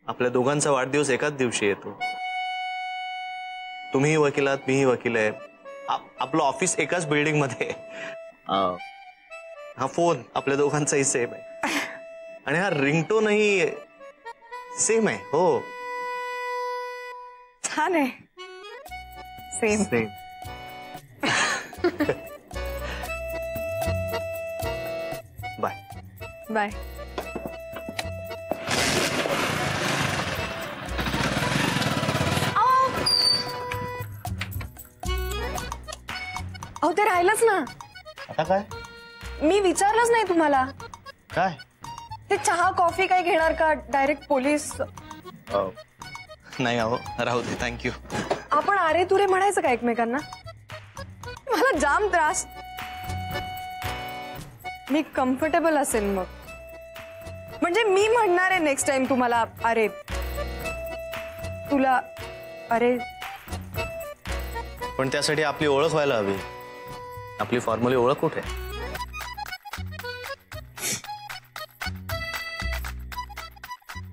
आपल्या दोघांचा वाढदिवस एकाच दिवशी येतो. तुम्हीही वकीलात, मीही वकील आहे. आपलं ऑफिस एकाच बिल्डिंग मध्ये. हा फोन आपल्या दोघांचाही सेम आहे आणि हा रिंगटोनही सेम आहे. हो, छान आहे. Same same. Bye bye. अहो ते राहिलंच ना. आता काय? मी विचारलंच नाही तुम्हाला. काय ते चहा कॉफी काय घेणार का? Direct police. नाही अहो, राहू दे. थँक्यू. आपण अरे तुरे म्हणायचं का एकमेकांना? मला जाम त्रास. मी कम्फर्टेबल असेल मग. म्हणजे मी म्हणणार आहे नेक्स्ट टाइम तुम्हाला अरे, तुला अरे. पण त्यासाठी आपली ओळख व्हायला हवी. आपली फॉर्मली ओळख कुठे?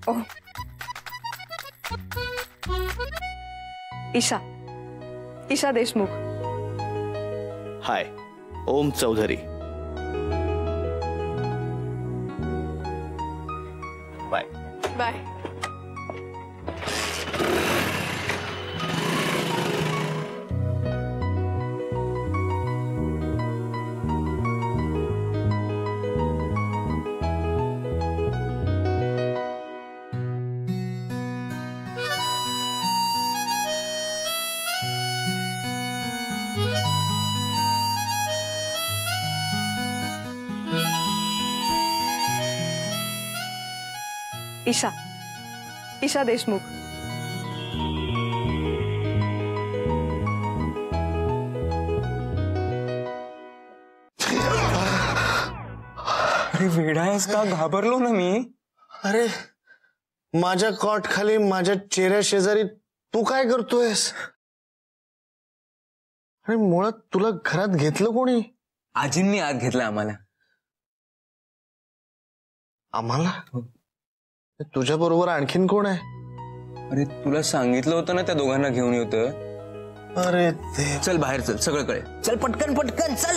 Oh, Isha. Isha Deshmukh. Hi, Om Chaudhary. Bye bye. Isha. Isha Deshmukh. अरे वेडा आहेस का? घाबरलो ना मी. अरे माझ्या कॉट खाली माझ्या चेहऱ्या शेजारी तू काय करतोयस? अरे मुळात तुला घरात घेतलं कोणी? आजींनी आत घेतलं आम्हाला. आम्हाला? तुझ्या बरोबर आणखीन कोण आहे? अरे तुला सांगितलं होतं ना त्या दोघांना घेऊन येतं. अरे ते चल बाहेर, चल, सगळं कळेल. चल पटकन पटकन चल.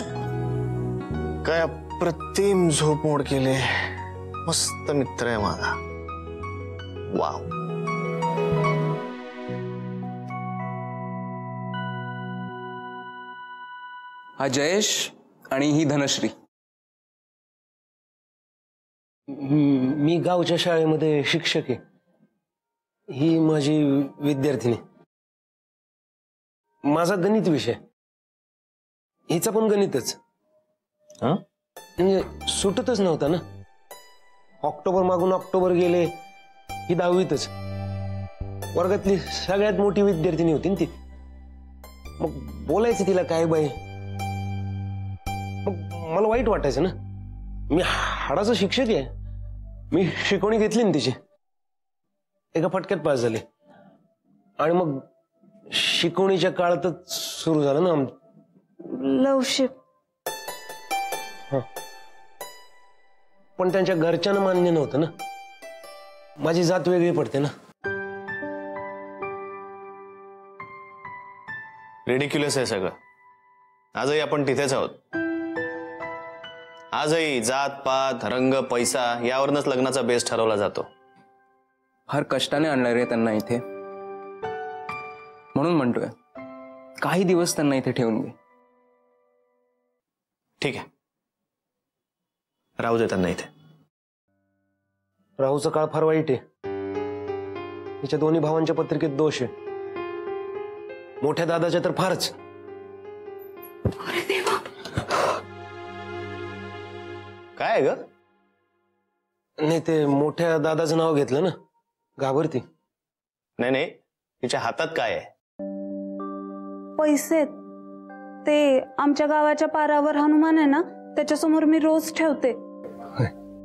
काय अप्रतिम झोप मोड केले. मस्त मित्र आहे माझा. वाव. हा जयेश आणि ही धनश्री. मी गावच्या शाळेमध्ये शिक्षक आहे. ही माझी विद्यार्थिनी. माझा गणित विषय. हिचा पण गणितच. म्हणजे सुटतच नव्हता ना. ऑक्टोबर मागून ऑक्टोबर गेले. ही 10वीतच. वर्गातली सगळ्यात मोठी विद्यार्थिनी होती ना ती. मग बोलायचं तिला काय बाई. मग मला वाईट वाटायचं ना. मी हाडाचा शिक्षक आहे. मी शिकवणी घेतली ना तिची. एका फटक्यात पास झाले. आणि मग शिकवणीच्या काळातच सुरू झालं ना लवशिप. पण त्यांच्या घरच्यांना मान्य नव्हतं ना. माझी जात वेगळी पडते ना. रिडिक्युलस आहे सगळं. आजही आपण तिथेच आहोत. आजही जात पात रंग पैसा यावरनच लग्नाचा बेस ठरवला जातो. फार कष्टाने आणलं रे त्यांना इथे. म्हणून म्हणतोय काही दिवस त्यांना इथे ठेवून घे. ठीक आहे, राहू दे त्यांना इथे. राहूचा काळ फार वाईट आहे. तिच्या दोन्ही भावांच्या पत्रिकेत दोष आहे. मोठ्या दादाच्या तर फारच. अरे देवा. काय ग? नाही, ते मोठ्या दादाचं नाव घेतलं ना. घाबरती. नाही नाही, तिच्या हातात काय आहे? पैसे. ते आमच्या गावाच्या पारावर हनुमान आहे ना, त्याच्यासमोर मी रोज ठेवते.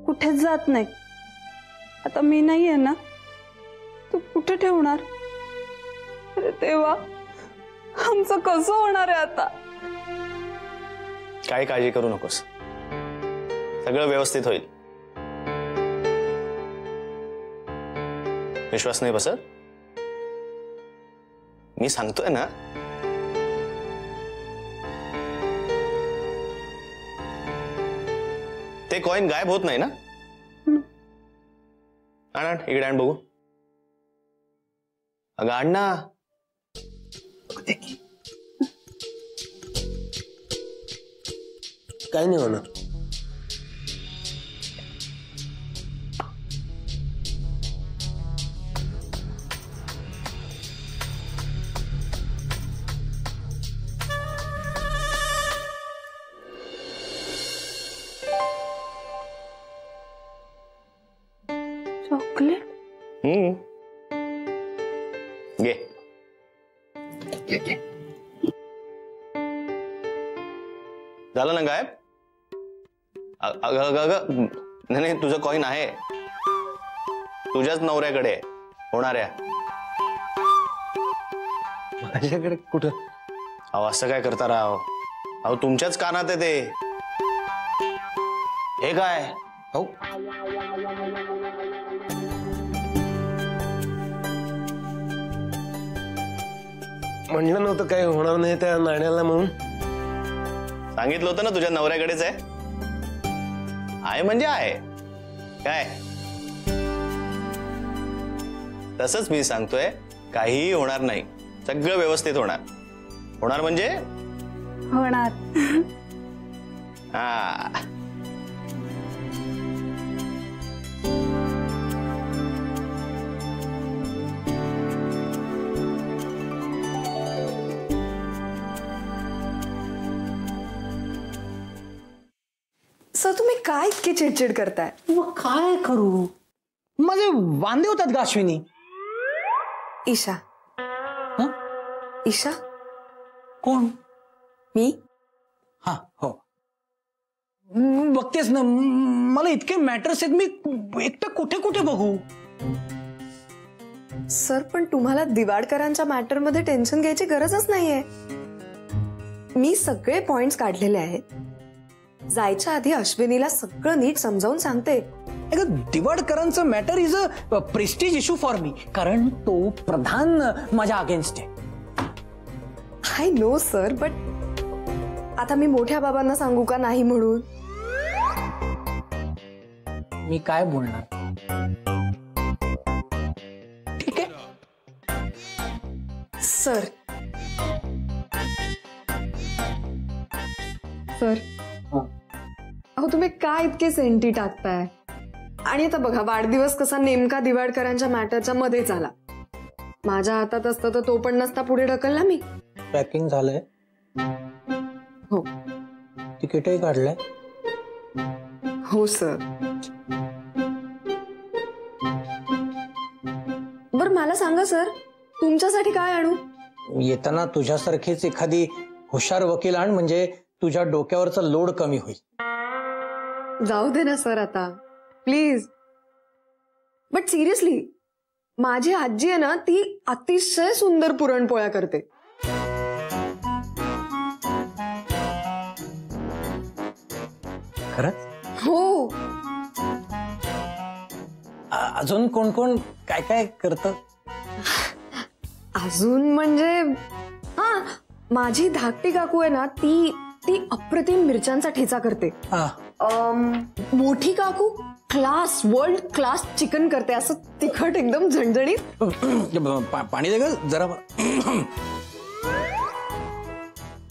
कुठेच जात नाही. आता मी नाही आहे ना, तू कुठे ठेवणार? अरे देवा, आमचं कसं होणार आहे आता? काही काळजी करू नकोस, सगळं व्यवस्थित होईल. विश्वास नाही बसत? मी सांगतोय ना. ते कॉइन गायब होत नाही ना? आण इकडे आण बघू. अगं आण ना. काय नाही होणार. चॉकलेट? घे. झालं ना गायब? अगं अगं अगं नाही नाही, तुझं कॉइन आहे. तुझ्याच नवऱ्याकडे आहे, होणाऱ्या. माझ्याकडे कुठं? अहो असं काय करता राव? अहो तुमच्याच कानात आहे ते. हे काय? हो, म्हणलं नव्हतं काही होणार नाही त्या नाण्याला म्हणून. सांगितलं होतं ना तुझ्या नवऱ्याकडेच आहे. आहे म्हणजे आहे काय? तसंच मी सांगतोय, काहीही होणार नाही. सगळं व्यवस्थित होणार. होणार म्हणजे होणार. हा. सर तुम्ही काय इतकी चिडचिड करताय? मग काय करू, माझे वांदे होतात ग अश्विनी. ईशा. हं? ईशा? कोण? मी? हा हो, बघतेस ना, मला इतके मॅटर्स आहेत, मी एकटं कुठे कुठे बघू. सर पण तुम्हाला दिवाडकरांच्या मॅटर मध्ये टेन्शन घ्यायची गरजच नाहीये. मी सगळे पॉइंट्स काढलेले आहेत. जायच्या आधी अश्विनीला सगळं नीट समजावून सांगते. दिवाडकरांचं matter is a prestige issue for me, कारण तो प्रधान माझ्या अगेन्स्ट आहे. आय नो सर, बट आता मी मोठ्या बाबांना सांगू का नाही म्हणून? मी काय बोलणार? ठीक आहे सर. सर अहो तुम्ही काय इतके सेंटी टाकताय? आणि आता बघा, वाढदिवस कसा नेमका दिवाडकरांच्या मॅटरच्या मध्येच आला. माझ्या हातात असतं तर तो पण नसता पुढे ढकलला मी. पॅकिंग झालंय? हो. तिकीटही काढलंय? हो सर. बर मला सांगा सर, तुमच्यासाठी काय आणू? येताना तुझ्यासारखीच एखादी हुशार वकील आण, म्हणजे तुझ्या डोक्यावरचा लोड कमी होईल. जाऊ दे ना सर आता प्लीज. बट सिरियसली, माझी आजी आहे ना, ती अतिशय सुंदर पुरणपोळ्या करते. खरंच? हो. अजून कोण कोण काय काय करतं? अजून म्हणजे हा, माझी धाकटी काकू आहे ना, ती अप्रतिम मिरच्यांचा ठेचा करते. मोठी काकू क्लास, वर्ल्ड क्लास चिकन करते, असं तिखट एकदम झणझणीत. पाणी दे ग जरा.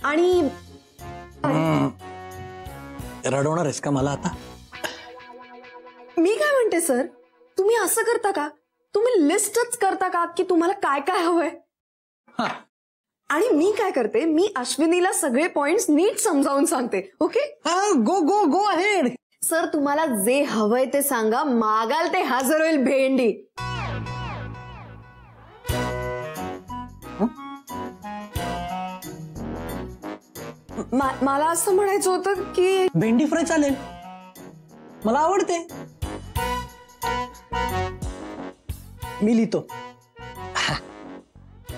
आणि रडवणार आहेस का मला आता? मी काय म्हणते सर, तुम्ही असं करता का? तुम्ही लिस्टच करता का की तुम्हाला काय काय हवंय? आणि मी काय करते, मी अश्विनीला सगळे पॉइंट्स नीट समजावून सांगते. ओके? गो गो गो अहेड. सर तुम्हाला जे हवंय ते सांगा, मागाल ते हजर होईल भेंडी. मला असं म्हणायचं होतं की भेंडी फ्राय चालेल, मला आवडते. मी लिहितो.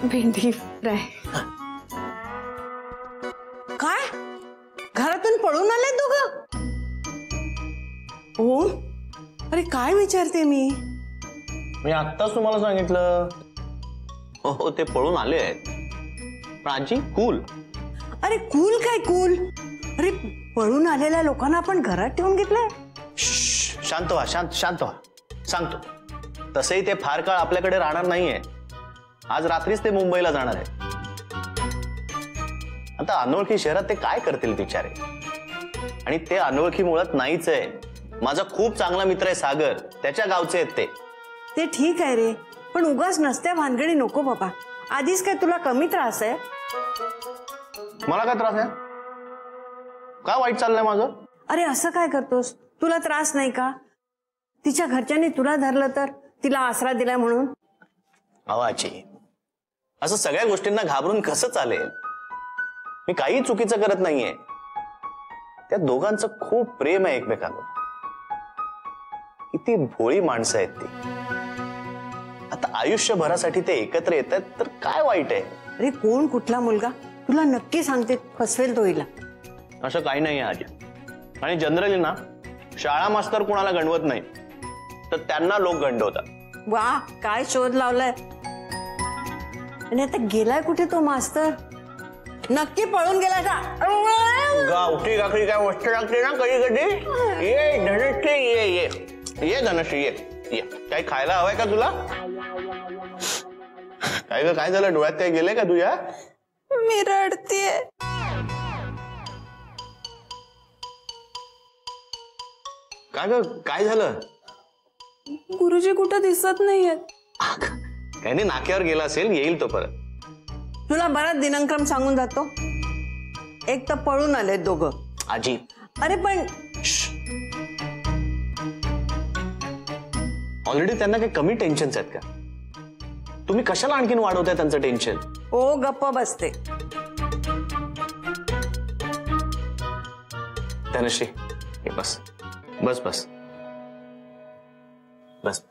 भेंडी फ्राय. काय? घरातून पळून आले दोघं? ओ, अरे काय विचारते मी? मी आत्ताच तुम्हाला सांगितलं. हो ते पळून आले आहेत. पण आजी कूल. अरे कूल काय कूल? अरे पळून आलेल्या लोकांना आपण घरात ठेवून घेतलंय. शांत व्हा, शांत व्हा. सांगतो. तसंही ते फार काळ आपल्याकडे राहणार नाहीये. आज रात्रीच ते मुंबईला जाणार आहे. आता अनोळखी शहरात ते काय करतील बिचारे. आणि ते अनोळखी मुळात नाहीच आहे. माझा खूप चांगला मित्र आहे सागर, त्याच्या गावचे आहेत ते. ते ठीक आहे रे, पण उगाच नसत्या भानगडी नको बाबा. आधीच काय तुला कमी त्रास आहे? मला काय त्रास आहे? काय वाईट चाललंय माझं? अरे असं काय करतोस? तुला त्रास नाही का? तिच्या घरच्यांनी तुला धरलं तर, तिला आसरा दिलाय म्हणून? आवाची असं सगळ्या गोष्टींना घाबरून कसं चालेल? मी काही चुकीचं करत नाहीये. त्या दोघांचं खूप प्रेम आहे एकमेकांवर. किती भोळी माणसं आहेत ती. आता आयुष्यभरासाठी ते एकत्र येतात तर काय वाईट आहे? अरे कोण कुठला मुलगा? तुला नक्की सांगते फसवेल तो हिला. असं काही नाही आजी. आणि जनरली ना शाळा मास्तर कोणाला गणवत नाही, तर त्यांना लोक गंडवतात. वा काय शोध लावलाय. आणि आता गेलाय कुठे तो मास्तर? नक्की पळून गेलाय का? गावठी गाखडी काय वस्तू लागते ना कधी कधी. ये धनश्री, ये ये ये धनश्री, ये ये. काही खायला हवंय का तुला? काय झालं? डोळ्यात काय गेलंय का तुझ्या? मी रडतीये. काय झालं? गुरुजी कुठं दिसत नाहीयेत. काही नाही, नाक्यावर गेला असेल, येईल तो परत. तुला बराच दिनक्रम सांगून जातो. एक तर पळून आले दोघं. आजी अरे पण ऑलरेडी त्यांना काही कमी टेन्शन्स आहेत का? तुम्ही कशाला आणखीन वाढवताय त्यांचं टेन्शन? ओ गप्प बसते. धनश्री हे बस बस बस बस.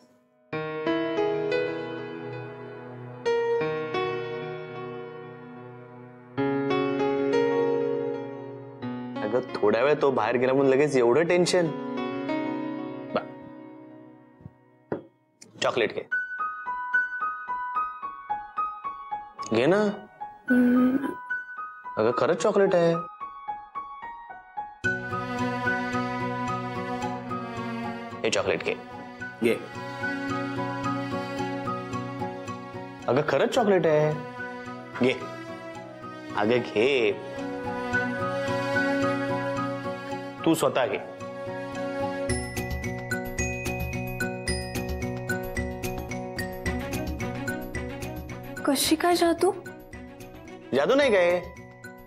अगं थोड्या वेळ तो बाहेर गेला म्हणून लगेच एवढं टेन्शन? चॉकलेट घे ना. अगं खरंच चॉकलेट आहे. हे चॉकलेट घे. अगं खरंच चॉकलेट आहे. घे अगं घे. तू स्वतः घे. कशी काय जादू? जादू नाही काय,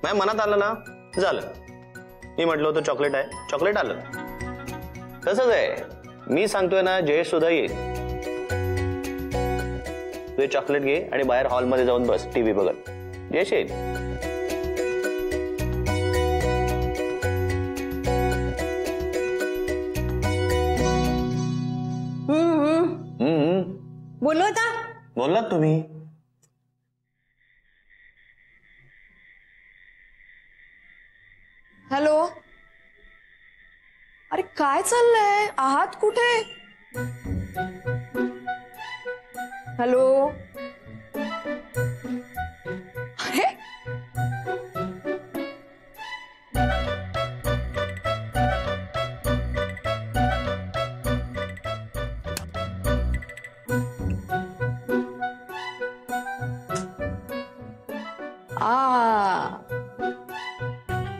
माझ्या मनात आलं ना झालं. मी म्हटलं होतं चॉकलेट आहे, चॉकलेट आलं. तसंच आहे. मी सांगतोय ना जयेश सुद्धा येईल. तू चॉकलेट घे आणि बाहेर हॉलमध्ये जाऊन बस टीव्ही बघत. जयेश येईल. बोललो होता. बोललात तुम्ही. हॅलो. अरे काय चाललंय? आहात कुठे? हॅलो. अरे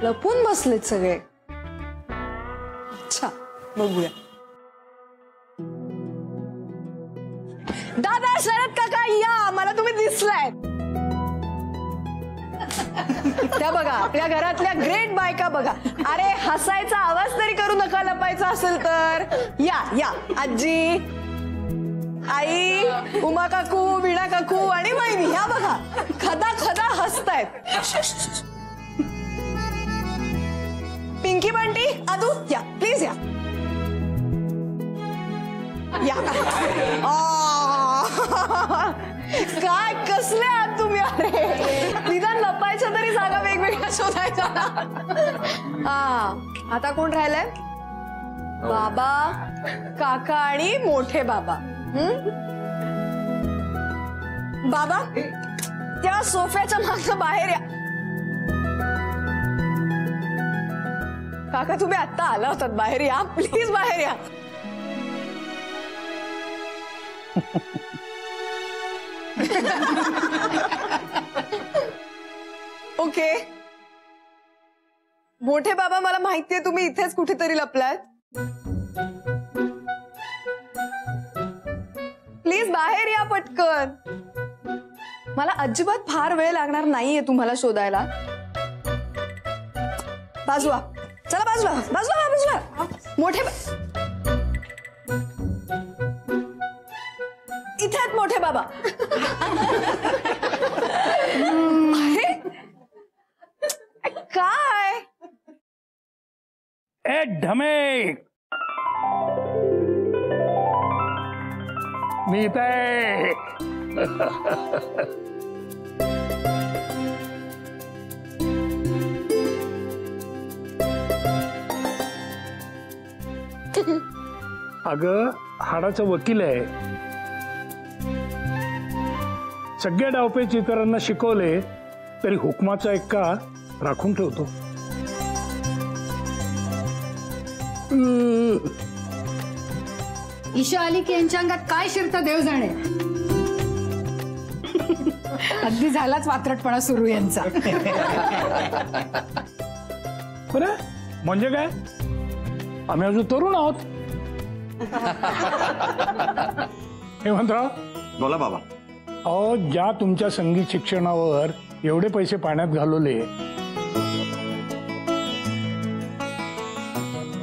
लपून बसलेत सगळे. अच्छा बघूया. दादा शरद काका या, मला तुम्ही दिसलाय. त्या बघा आपल्या घरातल्या ग्रेट बायका बघा. अरे हसायचा आवाज तरी करू नका लपायचा असेल तर. या या आजी, आई, उमा काकू, वीणा काकू आणि वहिनी ह्या बघा खदा खदा हसतायत. पिंकी बंटी, आदू या प्लीज या या. काय कसले आहात तुम्ही? अरे निदान लपायच्या तरी जागा वेगवेगळ्या शोधायच्या. हा आता कोण राहिलंय? बाबा, काका आणि मोठे बाबा. बाबा त्या सोफ्याच्या मागं बाहेर या. काका तुम्ही आत्ता आला होतात, बाहेर या प्लीज, बाहेर या. ओके मोठे बाबा, मला माहितीये तुम्ही इथेच कुठेतरी लपलात. प्लीज बाहेर या पटकन. मला अजिबात फार वेळ लागणार नाहीये तुम्हाला शोधायला. बाजूला चला, बाजूला बाजूला बाजूला. मोठे इथे आहेत मोठे बाबा. अरे काय ए ढमे, मी इथे आहे. अगं हाडाचा वकील आहे. सगळ्या डावपेच इतरांना शिकवले तरी हुकमाचा एक्का राखून ठेवतो. ईशा आली की यांच्या अंगात काय शिरतं देव जाणे. अगदी झालाच वात्रटपणा सुरू यांचा. बरं म्हणजे काय, आम्ही अजून तरुण आहोत. हेमंतराव बोला बाबा. अहो, ज्या तुमच्या संगीत शिक्षणावर एवढे पैसे पाण्यात घालवले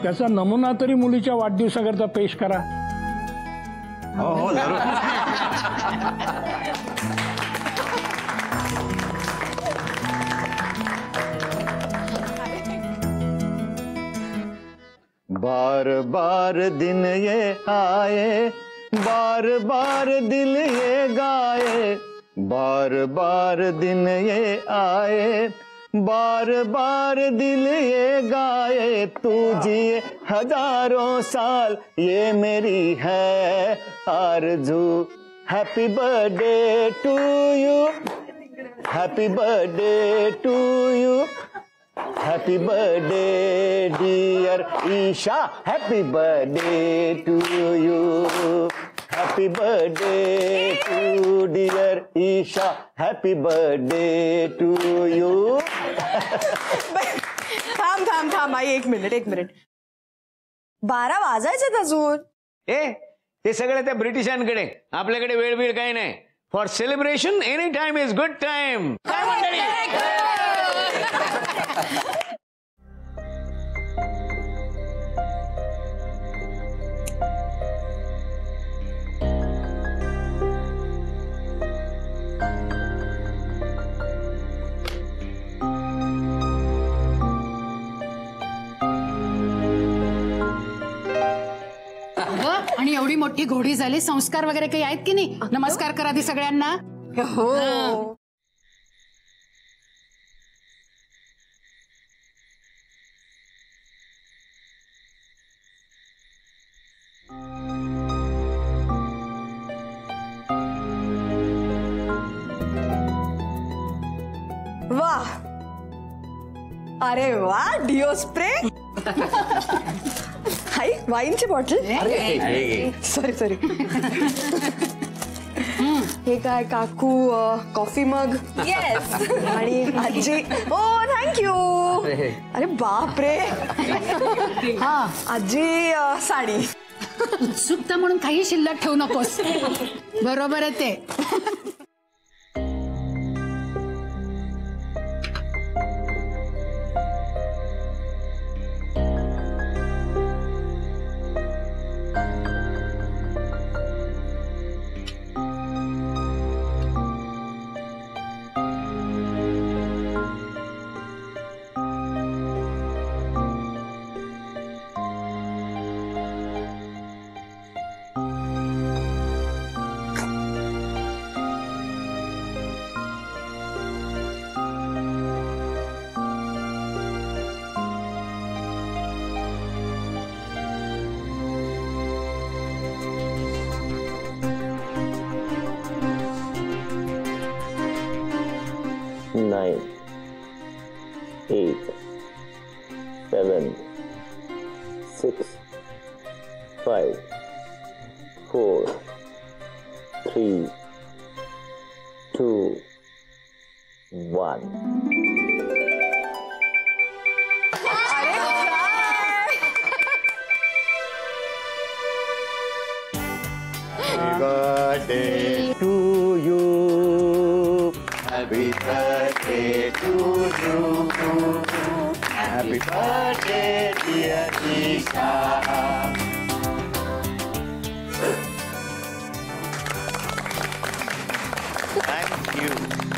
त्याचा नमुना तरी मुलीच्या वाढदिवसाकरता पेश करा. हो हो जरूर. बार बार दिन ये आए, बार बार दिल ये गाए, बार बार दिन ये आए, बार बार दिल ये गाए, तू जिए हजारों साल ये मेरी है आरज़ू. Happy birthday to you, happy birthday to you, happy birthday dear Isha, happy birthday to you, happy birthday to dear Isha, happy birthday to you. थांब थांब थांब आई, एक मिनिट. 12 वाजायचेत अजून. हे सगळं त्या ब्रिटिशांकडे, आपल्याकडे वेळ बीळ काही नाही. For celebration any time is good time. काय मंडळी. आणि एवढी मोठी घोडी झाली, संस्कार वगैरे काही आहेत की नाही. नमस्कार करा आधी सगळ्यांना. हो वाह, अरे वा, डिओ स्प्रे. हाय वाईनची बॉटल. सॉरी. हे काय काकू, कॉफी मग. येस. आणि आजी, ओ थँक्यू. अरे बाप रे. हा आजी साडी. उत्सुकता म्हणून काही शिल्लक ठेवू नकोस. बरोबर आहे ते. 9, 8, 7, 6, 5, 4, 3, 2, 1. Happy birthday to you. Happy birthday to you. Happy birthday, dear Isha. Thank you.